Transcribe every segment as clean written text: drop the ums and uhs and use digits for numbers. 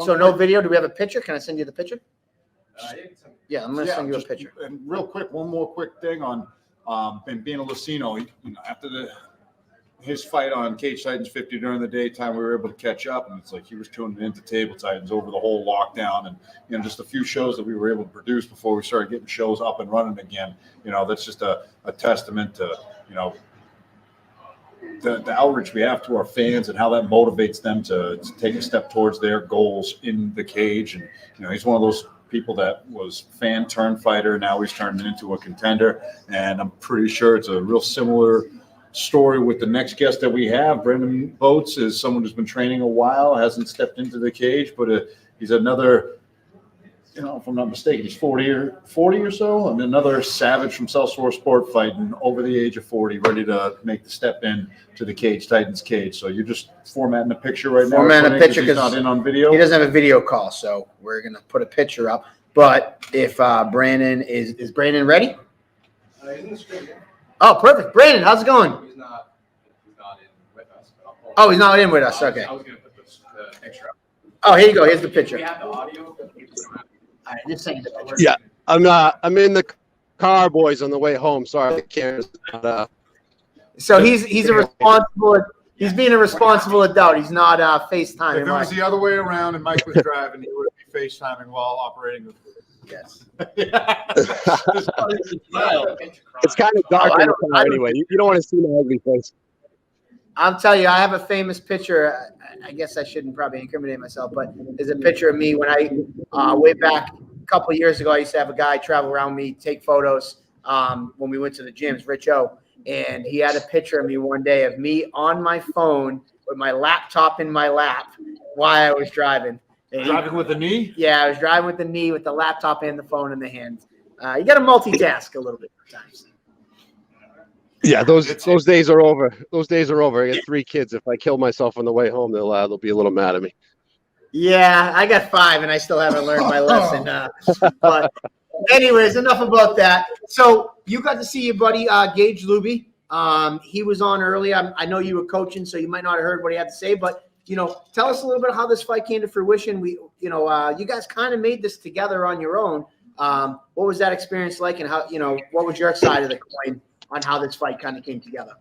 So no video? Do we have a picture? Can I send you the picture? Yeah, I'm going to send you a picture. And real quick, one more quick thing on Bambino Lucino. After his fight on Cage Titans 50 during the daytime, we were able to catch up, and it's like he was tuning into Table Titans over the whole lockdown, and just a few shows that we were able to produce before we started getting shows up and running again. That's just a testament to the outreach we have to our fans and how that motivates them to take a step towards their goals in the cage. And he's one of those people that was fan turned fighter. Now he's turned into a contender, and I'm pretty sure it's a real similar story with the next guest that we have. Brendon Boats is someone who's been training a while, hasn't stepped into the cage, but he's another, if I'm not mistaken, he's 40 or so. And another savage from South Shore Sport, fighting over the age of 40, ready to make the step in to the Cage Titans cage. So you're just formatting a picture right now. Formatting a picture because he's not in on video. He doesn't have a video call, so we're gonna put a picture up. But if Brandon is Brandon ready? He's in the screen. Oh, perfect. Brandon, how's it going? He's not in with us. Oh, he's not in with us. Okay. I was going to put the picture up. Oh, here you go. Here's the picture. We have the audio. All right, just send the picture. Yeah, I'm in the car, boys, on the way home. Sorry, the camera's not. So he's a responsible. He's being a responsible adult. He's not FaceTiming. If it was the other way around and Mike was driving, he would be FaceTiming while operating the Yes. It's kind of dark in the car anyway. You don't want to see my ugly face. I'll tell you, I have a famous picture. I guess I shouldn't probably incriminate myself, but there's a picture of me when way back a couple of years ago, I used to have a guy travel around me, take photos when we went to the gyms, Rich O. And he had a picture of me one day of me on my phone with my laptop in my lap while I was driving. driving with the knee? Yeah, I was driving with the knee with the laptop and the phone in the hand. You got to multitask a little bit sometimes. Yeah, those days are over. Those days are over. I got 3 kids. If I kill myself on the way home, they'll be a little mad at me. Yeah, I got 5 and I still haven't learned my lesson. But anyways, enough about that. So you got to see your buddy Gage Luby. He was on early. I know you were coaching, so you might not have heard what he had to say. But tell us a little bit how this fight came to fruition. You guys kind of made this together on your own. What was that experience like, and how what was your side of the coin on how this fight kind of came together?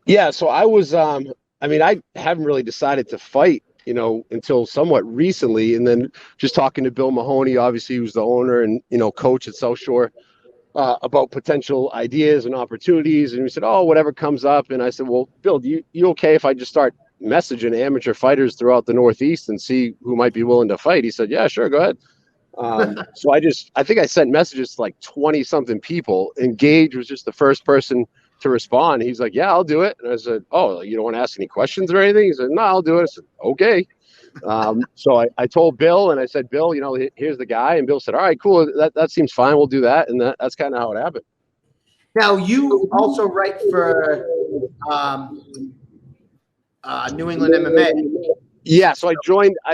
Yeah, so I was. I haven't really decided to fight, until somewhat recently, and then just talking to Bill Mahoney, obviously, who's the owner and coach at South Shore, about potential ideas and opportunities, and we said, "Oh, whatever comes up." And I said, "Well, Bill, you okay if I just start messaging amateur fighters throughout the Northeast and see who might be willing to fight?" He said, "Yeah, sure, go ahead." So I think I sent messages to like 20 something people, and Gage was just the first person to respond. He's like, "Yeah, I'll do it." And I said, "Oh, you don't want to ask any questions or anything?" He said, "No, I'll do it." I said, "Okay." So I told Bill, and I said, "Bill, here's the guy." And Bill said, "All right, cool. That seems fine. We'll do that." And that's kind of how it happened. Now you also write for New England MMA. Yeah, so I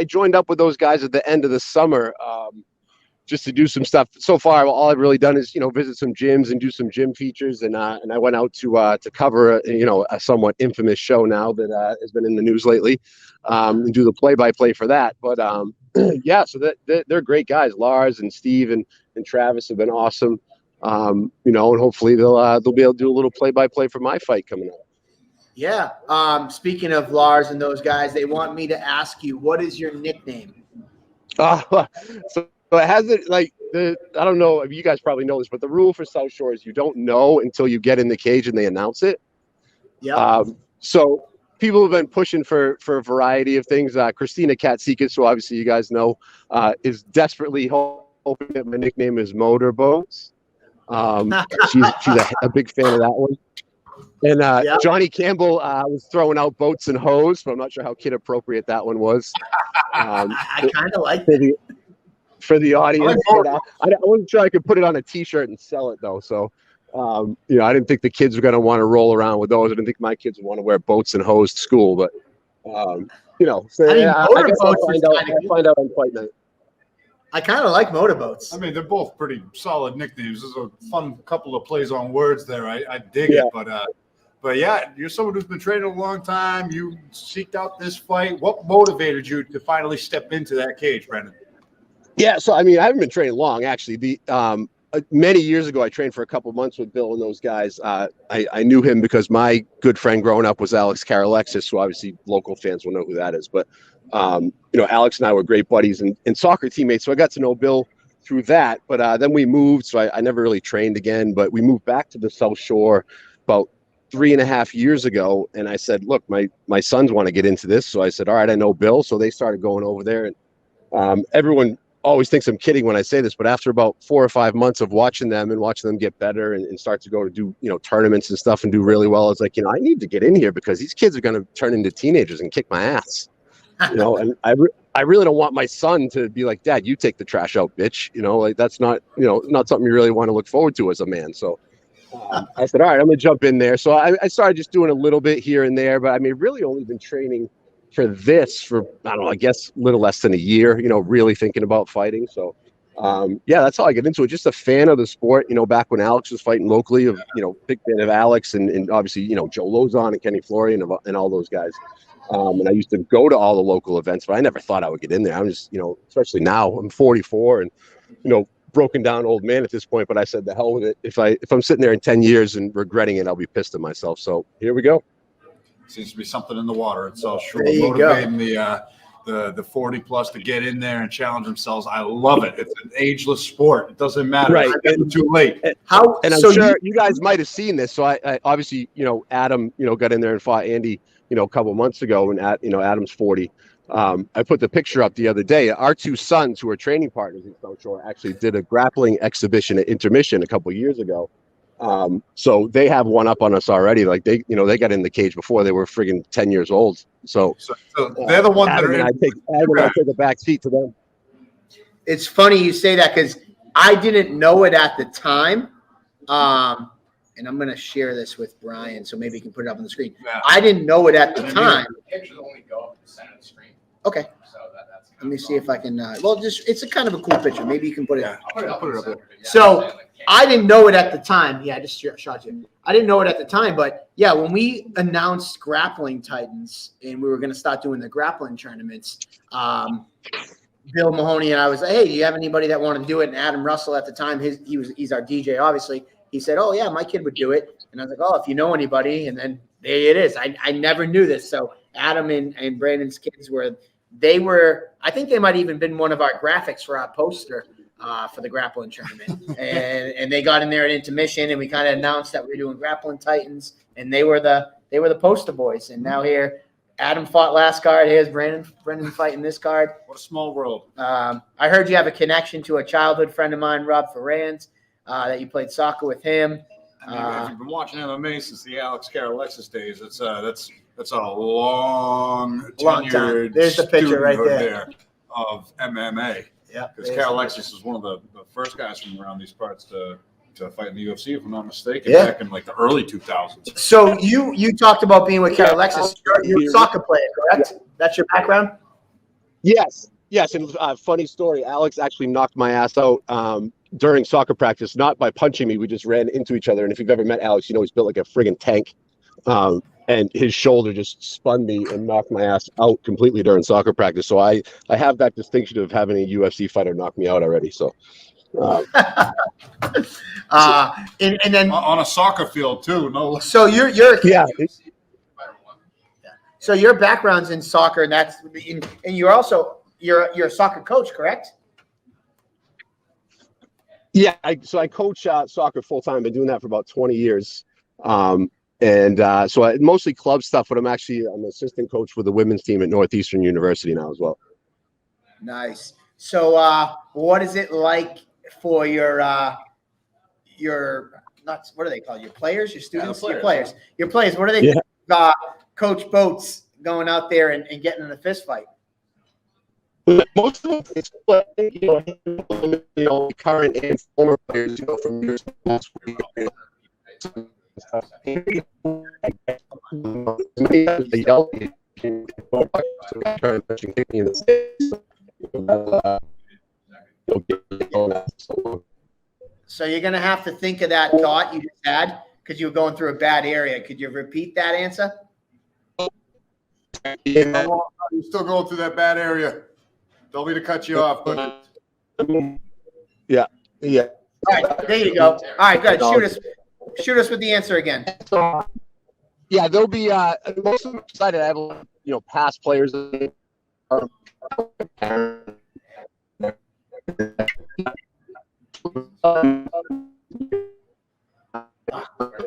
joined up with those guys at the end of the summer, just to do some stuff. So far, all I've really done is visit some gyms and do some gym features, and I went out to cover a somewhat infamous show now that has been in the news lately, and do the play-by-play for that. But yeah, so they're great guys. Lars and Steve and Travis have been awesome, and hopefully they'll be able to do a little play-by-play for my fight coming up. Yeah. Speaking of Lars and those guys, they want me to ask you, what is your nickname? So it hasn't I don't know if you guys probably know this, but the rule for South Shore is you don't know until you get in the cage and they announce it. Yeah. So people have been pushing for a variety of things. Christina Katsikas, who obviously you guys know, is desperately hoping that my nickname is Motorboats. She's a big fan of that one. And Johnny Campbell was throwing out boats and hose, but I'm not sure how kid appropriate that one was. I kind of like it. For the audience. I wasn't sure I could put it on a T-shirt and sell it, though. So, I didn't think the kids were going to want to roll around with those. I didn't think my kids would want to wear boats and hose to school. But, so, I guess I'll find out on fight night. I kind of like motorboats. I mean, they're both pretty solid nicknames. There's a fun couple of plays on words there. I dig it, but But yeah, you're someone who's been training a long time. You seeked out this fight. What motivated you to finally step into that cage, Brendon? Yeah, so I mean, I haven't been training long actually. Many years ago, I trained for a couple of months with Bill and those guys. I knew him because my good friend growing up was Alex Karalexis, who obviously local fans will know who that is. But Alex and I were great buddies and soccer teammates, so I got to know Bill through that. But then we moved, so I never really trained again. But we moved back to the South Shore about 3.5 years ago, and I said, look, my sons want to get into this, so I said, all right, I know Bill, so they started going over there, and everyone always thinks I'm kidding when I say this, but after about 4 or 5 months of watching them get better and start to go to do tournaments and stuff and do really well, I was like, I need to get in here because these kids are going to turn into teenagers and kick my ass, and I really don't want my son to be like, Dad, you take the trash out, bitch. Like that's not not something you really want to look forward to as a man. So I said, all right, I'm going to jump in there. So I started just doing a little bit here and there, but I mean, really only been training for this for, I don't know, I guess a little less than a year, really thinking about fighting. So, yeah, that's how I get into it. Just a fan of the sport, back when Alex was fighting locally, big fan of Alex and obviously, Joe Lozon and Kenny Florian and all those guys. And I used to go to all the local events, but I never thought I would get in there. I'm just, especially now I'm 44 and, broken down old man at this point, but I said the hell with it. If I'm sitting there in 10 years and regretting it, I'll be pissed at myself. So here we go. Seems to be something in the water. It's all sure There you motivating the 40 plus to get in there and challenge themselves. I love it. It's an ageless sport. It doesn't matter. Right. It's never too late. And I'm sure you guys might have seen this. So I obviously, Adam, got in there and fought Andy, a couple months ago, and Adam's 40. I put the picture up the other day. Our two sons, who are training partners in South Shore, actually did a grappling exhibition at Intermission a couple of years ago. So they have one up on us already. Like they got in the cage before they were friggin' 10 years old. So they're the ones that are. I take a back seat to them. It's funny you say that because I didn't know it at the time. And I'm going to share this with Brian, so maybe you can put it up on the screen. Yeah. I didn't know it at the time. The pictures only go up to the center of the screen. Okay. So that's Let me see if I can. It's a kind of a cool picture. Maybe you can put it. Yeah. I'll put it up there. So I didn't know it at the time. Yeah, I just shot you. I didn't know it at the time, but yeah, when we announced Grappling Titans and we were going to start doing the grappling tournaments, Bill Mahoney and I was like, hey, do you have anybody that wanted to do it? And Adam Russell at the time, he's our DJ, obviously. He said, oh, yeah, my kid would do it. And I was like, oh, if you know anybody. And then there it is. I never knew this. So Adam and Brandon's kids I think they might even been one of our graphics for our poster for the grappling tournament. and they got in there at intermission, and we kind of announced that we were doing Grappling Titans, and they were the poster boys. And now here, Adam fought last card. Here's Brendon fighting this card. What a small world. I heard you have a connection to a childhood friend of mine, Rob Ferrans. That you played soccer with him. I mean, if you've been watching MMA since the Alex Karalexis days, that's a long time. There's the picture right there of MMA. Yeah, because Karalexis is one of the first guys from around these parts to fight in the UFC, if I'm not mistaken, back in like the early 2000s. So you talked about being with Karalexis. You're a soccer player, correct? Yeah. That's your background? Yes. And funny story, Alex actually knocked my ass out during soccer practice, not by punching me. We just ran into each other. And if you've ever met Alex, he's built like a friggin' tank. And his shoulder just spun me and knocked my ass out completely during soccer practice. So I have that distinction of having a UFC fighter knock me out already. So, and then on a soccer field too. No. So you're yeah. So your background's in soccer, and you're also you're a soccer coach, correct? Yeah, so I coach soccer full time. Been doing that for about 20 years, so I mostly club stuff. But I'm an assistant coach with the women's team at Northeastern University now as well. Nice. So, what is it like for your not what do they call you? Your players, your students, your players. What do they think of Coach Boats going out there and getting in a fist fight? Most of it's current and former players, from years past. So you're going to have to think of that thought you just had, because you were going through a bad area. Could you repeat that answer? Yeah. You're still going through that bad area. Don't mean to cut you off, but Yeah. All right, there you go. All right, good. Shoot us with the answer again. Yeah, there'll be most of them excited. I have past players.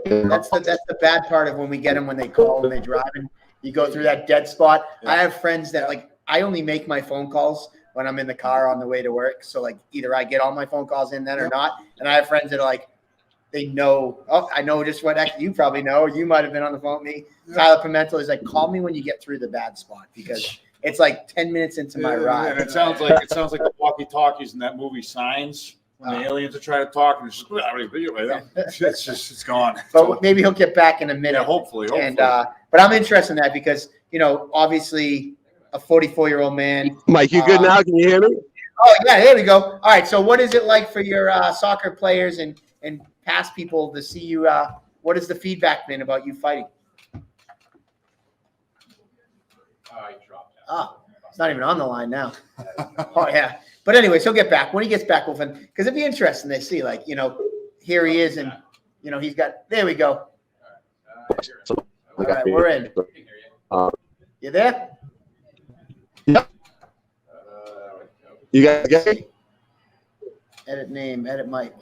That's the bad part of when we get them when they call when they're driving. You go through that dead spot. I have friends that I only make my phone calls when I'm in the car on the way to work. So either I get all my phone calls in then or not. And I have friends that are they know. Oh, I know just what you probably know. You might have been on the phone with me. Tyler Pimentel is call me when you get through the bad spot because it's 10 minits into my ride. And it sounds like the walkie-talkies in that movie Signs. When the aliens are trying to talk, and it's gone. But maybe he'll get back in a minute. Yeah, hopefully. And but I'm interested in that because obviously a 44-year-old man. Mike, you good now? Can you hear me? Oh yeah, there we go. All right. So what is it like for your soccer players and past people to see you? What has the feedback been about you fighting? He dropped out. Ah, it's not even on the line now. Oh yeah. But anyways, he'll get back. When he gets back, because it'd be interesting. They see, here he is, and he's got. There we go. All right, we're in. You there? Yep. You guys get me? Edit name, edit mic.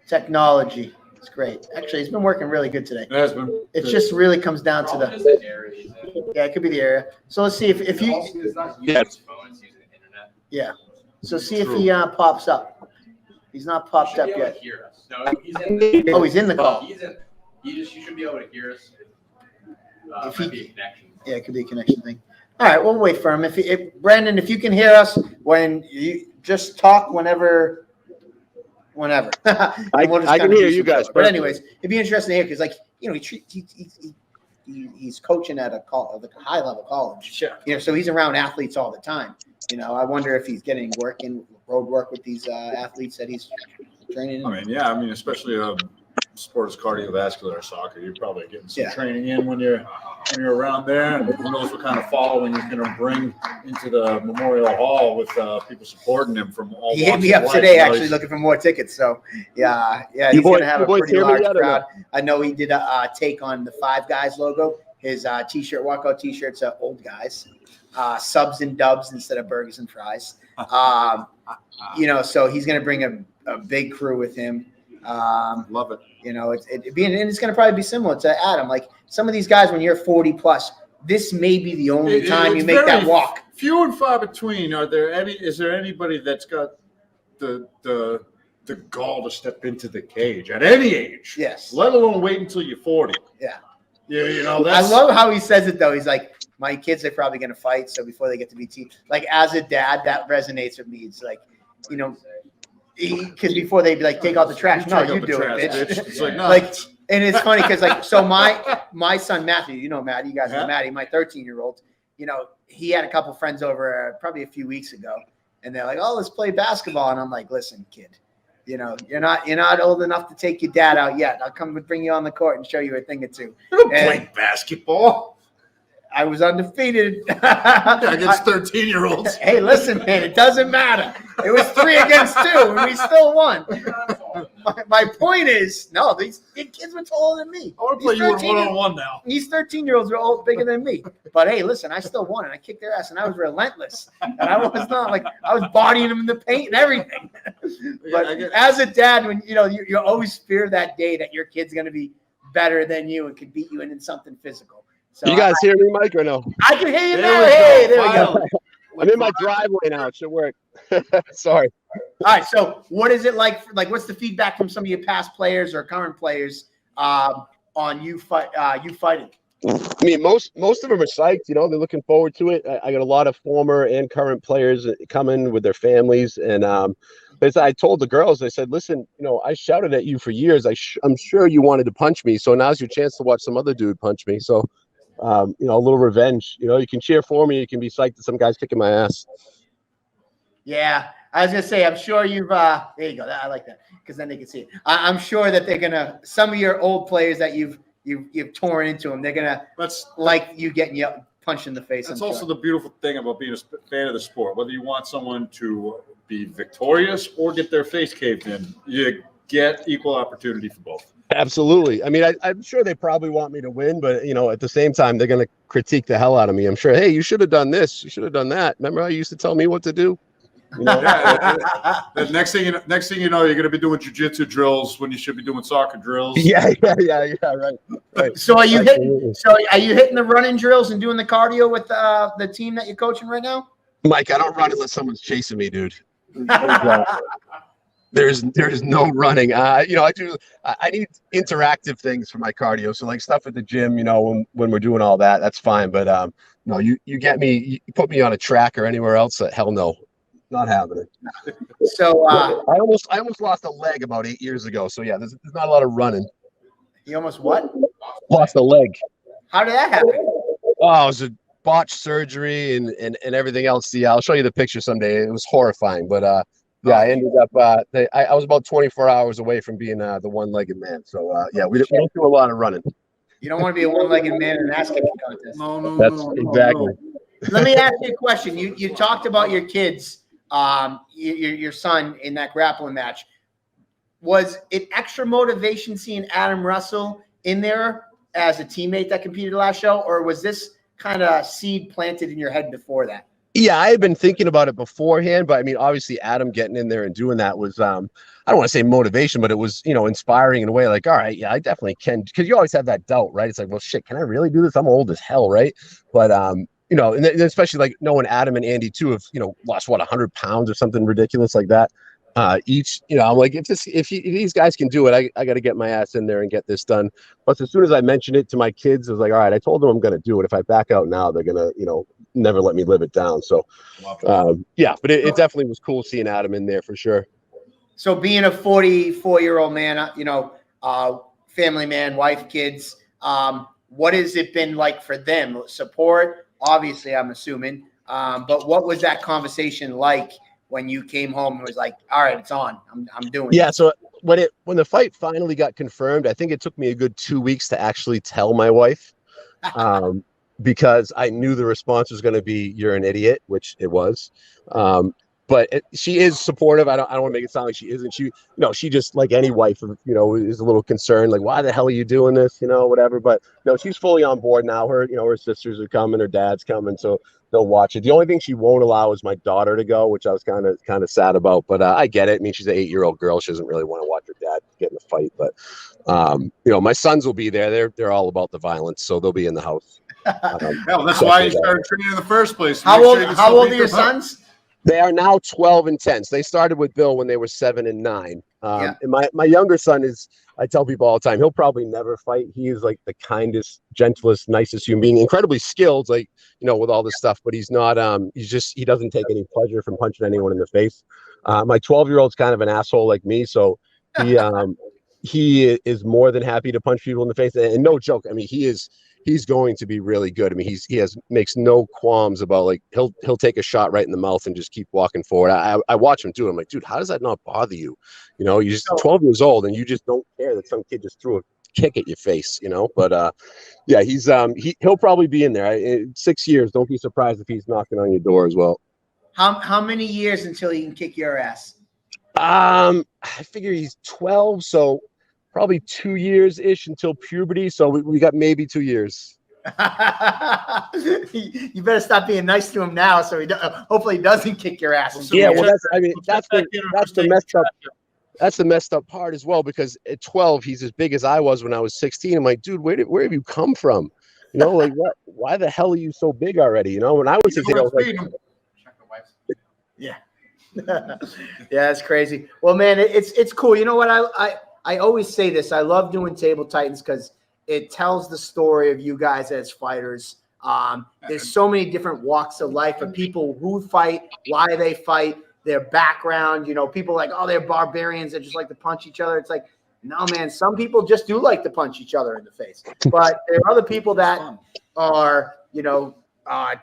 Technology. It's great. Actually, it's been working really good today. It has been. It just really comes down to the area he's in. Yeah, it could be the area. So let's see if you. Also, he's not using his phone, he's using the internet. Yeah. So see if he pops up. He's not popped up yet. Hear us. No, he's in the. Oh, he's in the call. He's in. You should be able to hear us. If Might be a connection. Yeah, it could be a connection thing. All right, we'll wait for him. If Brendon, if you can hear us, when you just talk whenever. I can hear you guys. But anyways, it'd be interesting to hear because he's coaching at a high level college. Sure. So he's around athletes all the time. I wonder if he's getting road work with these athletes that he's training. Especially sport is cardiovascular soccer. You're probably getting some Yeah. training in when you're around there, and who knows what kind of following you're going to bring into the Memorial Hall with people supporting him from all. He hit me up today, actually looking for more tickets. So yeah, he's going to have a pretty large crowd. I know he did a take on the Five Guys logo. His t-shirt, walkout t-shirts are old guys, subs and dubs instead of burgers and fries. So he's going to bring a big crew with him. Love it. It's going to probably be similar to Adam. Some of these guys, when you're 40 plus, this may be the only time you make that walk. Few and far between. Is there anybody that's got the gall to step into the cage at any age? Yes. Let alone wait until you're 40. Yeah. That's. I love how he says it though. He's like, my kids are probably going to fight, so before they get to be as a dad, that resonates with me. It's because before they'd be take out the trash. No, you do it, bitch. It's no. And it's funny because so my son Matthew, Matt, you guys know Matty, my 13-year-old. He had a couple friends over probably a few weeks ago, and they're like, "Oh, let's play basketball." And I'm like, "Listen, kid, you're not old enough to take your dad out yet. I'll come and bring you on the court and show you a thing or two." You don't play basketball. I was undefeated against 13-year-olds. Hey, listen, man, it doesn't matter. It was 3 against 2, and we still won. My point is, no, these kids were taller than me. I want to play you one-on-one now. These 13-year-olds were all bigger than me. But hey, listen, I still won, and I kicked their ass, and I was relentless. And I was not I was bodying them in the paint and everything. But as a dad, when you always fear that day that your kid's going to be better than you and can beat you in something physical. So you guys hear me, Mike, or no? I can hear you now. Hey, there we go. I'm in my driveway now. It should work. Sorry. All right. So what is it like? What's the feedback from some of your past players or current players on you fighting? I mean, most of them are psyched. They're looking forward to it. I got a lot of former and current players coming with their families. And as I told the girls, I said, listen, I shouted at you for years. I'm sure you wanted to punch me. So now's your chance to watch some other dude punch me. So a little revenge. You can cheer for me. You can be psyched that some guy's kicking my ass. Yeah, I was gonna say, I'm sure you've. There you go. I like that because then they can see it. I'm sure that they're gonna. Some of your old players that you've torn into them, they're gonna like you getting you punched in the face. That's I'm also sure. the beautiful thing about being a fan of the sport. Whether you want someone to be victorious or get their face caved in, you get equal opportunity for both. Absolutely. I mean, I'm sure they probably want me to win, but at the same time, they're going to critique the hell out of me. I'm sure. Hey, you should have done this. You should have done that. Remember how you used to tell me what to do? Yeah. The next thing you know, you're going to be doing jiu-jitsu drills when you should be doing soccer drills. Yeah. Right. So are you hitting the running drills and doing the cardio with the team that you're coaching right now? Mike, I don't run unless someone's chasing me, dude. There's no running. I need interactive things for my cardio. So like stuff at the gym, when we're doing all that, that's fine. But no, you get me, you put me on a track or anywhere else. Hell no, not having it. So I almost lost a leg about 8 years ago. So yeah, there's not a lot of running. You almost what? Lost a leg. How did that happen? Oh, it was a botched surgery and everything else. Yeah, I'll show you the picture someday. It was horrifying, but yeah, I ended up. I was about 24 hours away from being the one-legged man. So yeah, we don't do a lot of running. You don't want to be a one-legged man in an ass kicking contest. No. Exactly. Let me ask you a question. You talked about your kids, your son in that grappling match. Was it extra motivation seeing Adam Russell in there as a teammate that competed last show, or was this kind of seed planted in your head before that? Yeah, I had been thinking about it beforehand, but I mean, obviously, Adam getting in there and doing that was, I don't want to say motivation, but it was, inspiring in a way. Like, all right, yeah, I definitely can, because you always have that doubt, right? It's like, well, shit, can I really do this? I'm old as hell, right? But and then especially like knowing Adam and Andy too have, lost 100 pounds or something ridiculous like that. Each, I'm like, if these guys can do it, I got to get my ass in there and get this done. But as soon as I mentioned it to my kids, I was like, all right, I told them I'm going to do it. If I back out now, they're going to, never let me live it down. So, yeah, but it definitely was cool seeing Adam in there for sure. So being a 44-year-old man, family man, wife, kids, what has it been like for them? Support, obviously, I'm assuming. But what was that conversation like when you came home and was like, all right, it's on. I'm doing it. Yeah, so when the fight finally got confirmed, I think it took me a good 2 weeks to actually tell my wife. Because I knew the response was going to be, you're an idiot, which it was. But she is supportive. I don't want to make it sound like she isn't. She just, like any wife, is a little concerned, like, why the hell are you doing this? Whatever. But no, she's fully on board now. Her sisters are coming, her dad's coming, so they'll watch it. The only thing she won't allow is my daughter to go, which I was kind of sad about. But I get it. I mean, she's an 8-year-old girl. She doesn't really want to watch her dad get in a fight. But my sons will be there. They're all about the violence, so they'll be in the house. That's why you started training in the first place. How old are your sons? They are now 12 and 10. So they started with Bill when they were 7 and 9. Yeah. And my younger son is, I tell people all the time, he'll probably never fight. He is like the kindest, gentlest, nicest human being, incredibly skilled, like, with all this stuff, but he's not, he doesn't take any pleasure from punching anyone in the face. My 12-year-old's kind of an asshole like me. So he is more than happy to punch people in the face. And no joke. I mean, he's going to be really good. I mean, makes no qualms about, like, he'll take a shot right in the mouth and just keep walking forward. I watch him do it. I'm like, dude, how does that not bother you? You're just 12 years old and you just don't care that some kid just threw a kick at your face, but yeah, he'll probably be in there in 6 years. Don't be surprised if he's knocking on your door as well. How many years until he can kick your ass? I figure he's 12, so probably 2 years ish until puberty. So we got maybe 2 years. You better stop being nice to him now, so hopefully he doesn't kick your ass. Yeah, well, that's the messed up. That's the messed up part as well, because at 12 he's as big as I was when I was 16. I'm like, dude, where have you come from? Like, what? Why the hell are you so big already? When I was 16, I was like, yeah. Yeah, that's crazy. Well, man, it's cool. You know what? I always say this. I love doing Table Titans because it tells the story of you guys as fighters. There's so many different walks of life of people who fight, why they fight, their background. People like, oh, they're barbarians that just like to punch each other. It's like, no, man, some people just do like to punch each other in the face. But there are other people that are,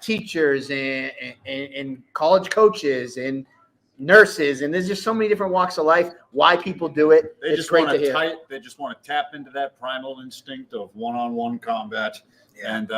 teachers and college coaches and, nurses, and there's just so many different walks of life. Why people do it? They It's just great want to hear. They just want to tap into that primal instinct of one-on-one combat. Yeah. And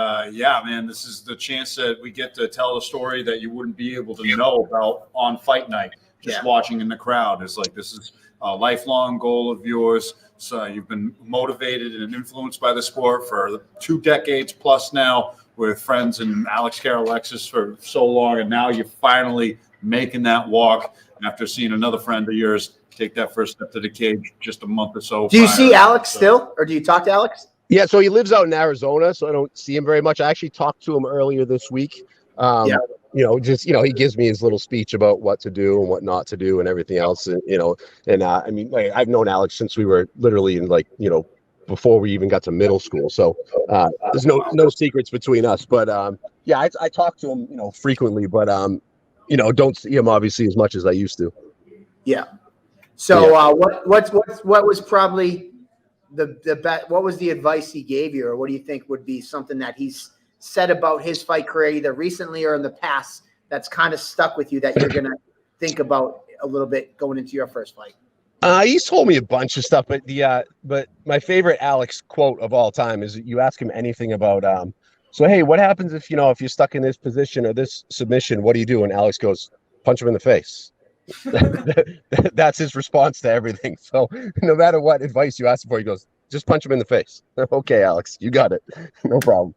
man, this is the chance that we get to tell a story that you wouldn't be able to know about on fight night. Just watching in the crowd is like, this is a lifelong goal of yours. So you've been motivated and influenced by the sport for 2 decades plus now, with friends and Alex Alexis for so long, and now you're finally making that walk after seeing another friend of yours take that first step to the cage just a month or so. Do you see Alex still, or do you talk to Alex? Yeah, so he lives out in Arizona, so I don't see him very much. I actually talked to him earlier this week. He gives me his little speech about what to do and what not to do and everything else. And I've known Alex since we were literally in before we even got to middle school. So there's no secrets between us. But I talk to him, frequently, but don't see him obviously as much as I used to. Yeah. So what was probably what was the advice he gave you, or what do you think would be something that he's said about his fight career, either recently or in the past, that's kind of stuck with you that you're gonna think about a little bit going into your first fight? He's told me a bunch of stuff, but my favorite Alex quote of all time is, you ask him anything about so hey, what happens if you're stuck in this position or this submission? What do you do? And Alex goes, punch him in the face. That's his response to everything. So no matter what advice you ask him for, he goes, just punch him in the face. Okay, Alex, you got it. No problem.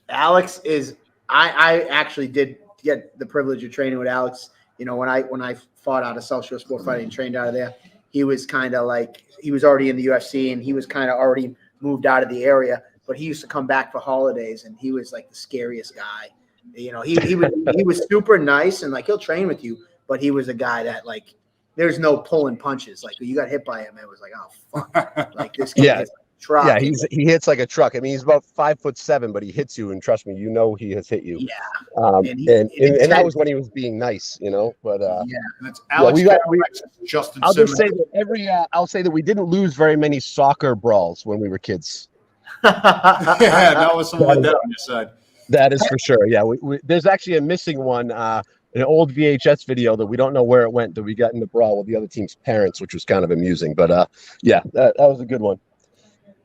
Alex is. I actually did get the privilege of training with Alex. When I fought out of South Shore Sport Fighting and trained out of there, he was kind of like, he was already in the UFC and he was kind of already moved out of the area, but he used to come back for holidays and he was like the scariest guy. He was super nice and he'll train with you, but he was a guy that there's no pulling punches. Like, you got hit by him, it was like, oh fuck, like this guy is truck. Yeah, he hits like a truck. I mean, he's about 5'7", but he hits you, and trust me, he has hit you. Yeah. And that was when he was being nice, But and it's Alex. Justin I'll Simmons. just say that I'll say that we didn't lose very many soccer brawls when we were kids. That was someone like that on your side. That is for sure. Yeah, there's actually a missing one, an old VHS video that we don't know where it went, that we got in the brawl with the other team's parents, which was kind of amusing. But that was a good one.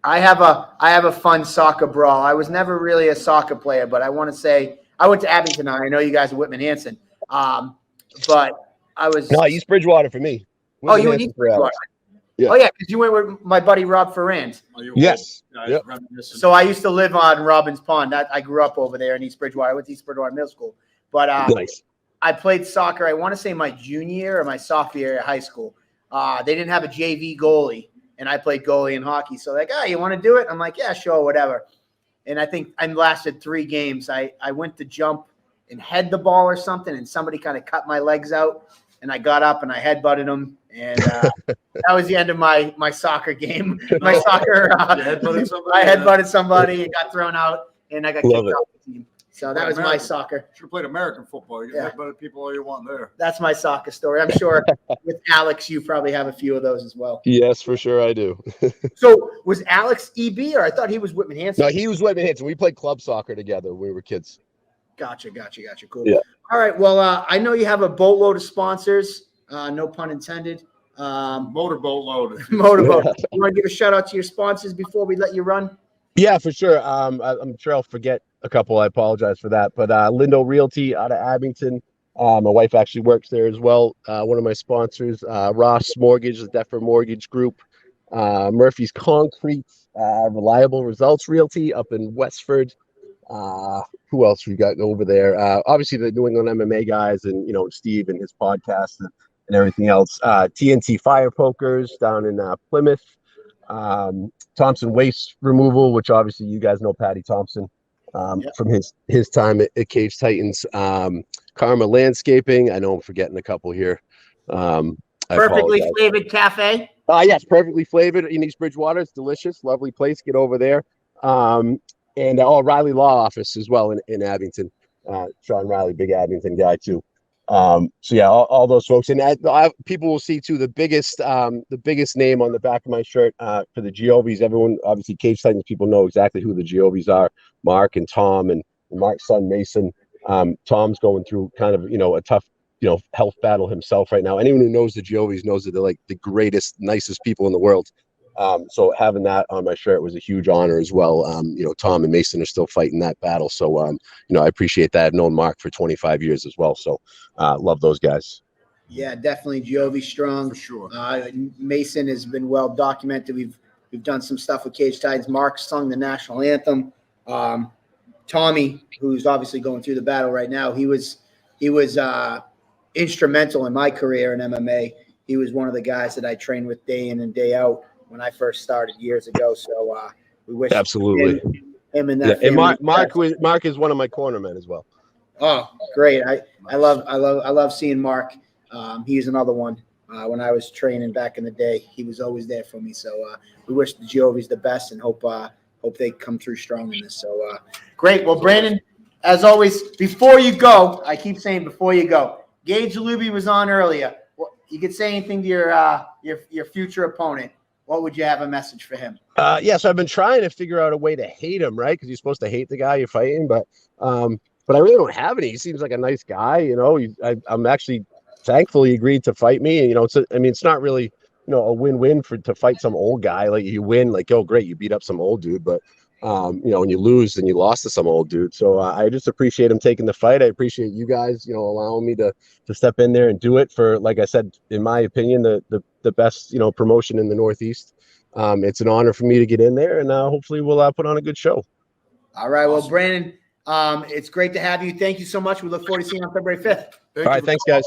I have a fun soccer brawl. I was never really a soccer player, but I want to say I went to Abington. I know you guys are Whitman Hanson, but I was. No, East Bridgewater for me. Whitman you were East Bridgewater. Yeah. Oh yeah, because you went with my buddy Rob Ferrand. Yes. Yep. So I used to live on Robbins Pond. I grew up over there in East Bridgewater. I went to East Bridgewater Middle School, but nice. I played soccer. I want to say my junior year or my sophomore year of high school. They didn't have a JV goalie. And I played goalie in hockey. So you want to do it? I'm like, yeah, sure, whatever. And I think I lasted 3 games. I went to jump and head the ball or something, and somebody kind of cut my legs out. And I got up and I headbutted them. And that was the end of my soccer game. My soccer, I headbutted somebody and got thrown out, and I got kicked off the team. So that was my soccer. Should have played American football. You get better people all you want there. That's my soccer story. I'm sure with Alex, you probably have a few of those as well. Yes, for sure I do. So was Alex EB, or I thought he was Whitman Hanson? No, he was Whitman Hanson. We played club soccer together when we were kids. Gotcha. Cool. Yeah. All right. Well, I know you have a boatload of sponsors. No pun intended. Motorboat load. Motorboat. You want to give a shout out to your sponsors before we let you run? Yeah, for sure. I'm sure I'll forget a couple. I apologize for that. But Lindo Realty out of Abington. My wife actually works there as well. One of my sponsors, Ross Mortgage, the Deptford Mortgage Group. Murphy's Concrete, Reliable Results Realty up in Westford. Who else we got over there? Obviously the New England MMA guys, and Steve and his podcast and everything else. TNT Fire Pokers down in Plymouth. Thompson Waste Removal, which obviously you guys know Patty Thompson from his time at Cage Titans. Karma Landscaping. I know I'm forgetting a couple here. Perfectly Flavored Cafe. Yes, Perfectly Flavored in East Bridgewater. It's delicious, lovely place. Get over there. And Riley Law Office as well in Abington. Sean Riley, big Abington guy too. So yeah, all those folks, and people will see too the biggest name on the back of my shirt for the Giovis. Everyone, obviously, Cage Titans people know exactly who the Giovis are. Mark and Tom, and Mark's son Mason. Tom's going through kind of a health battle himself right now. Anyone who knows the Giovis knows that they're like the greatest, nicest people in the world. So having that on my shirt was a huge honor as well. Tom and Mason are still fighting that battle. So, I appreciate that. I've known Mark for 25 years as well. So love those guys. Yeah, definitely Giovi strong. For sure. Mason has been well documented. We've done some stuff with Cage Tides. Mark sung the national anthem. Tommy, who's obviously going through the battle right now, he was instrumental in my career in MMA. He was one of the guys that I trained with day in and day out when I first started years ago. So we wish Absolutely him and that. And family Mark is one of my cornermen as well. Oh, great! I love seeing Mark. He's another one. When I was training back in the day, he was always there for me. So we wish the Giovis the best and hope they come through strong in this. So great. Well, Brandon, as always, before you go, I keep saying before you go, Gage Luby was on earlier. Well, you could say anything to your future opponent. What would you have a message for him? So I've been trying to figure out a way to hate him, right? Because you're supposed to hate the guy you're fighting, but I really don't have any. He seems like a nice guy, I'm actually thankful he agreed to fight me. And, it's not really, a win-win to fight some old guy. Like you win, like, oh, great, you beat up some old dude. But, when you lose, then you lost to some old dude. So I just appreciate him taking the fight. I appreciate you guys, allowing me to step in there and do it for, like I said, in my opinion, the best, promotion in the Northeast. It's an honor for me to get in there, and hopefully we'll put on a good show. All right. Well, Brandon, it's great to have you. Thank you so much. We look forward to seeing you on February 5th. All right. Thanks, guys.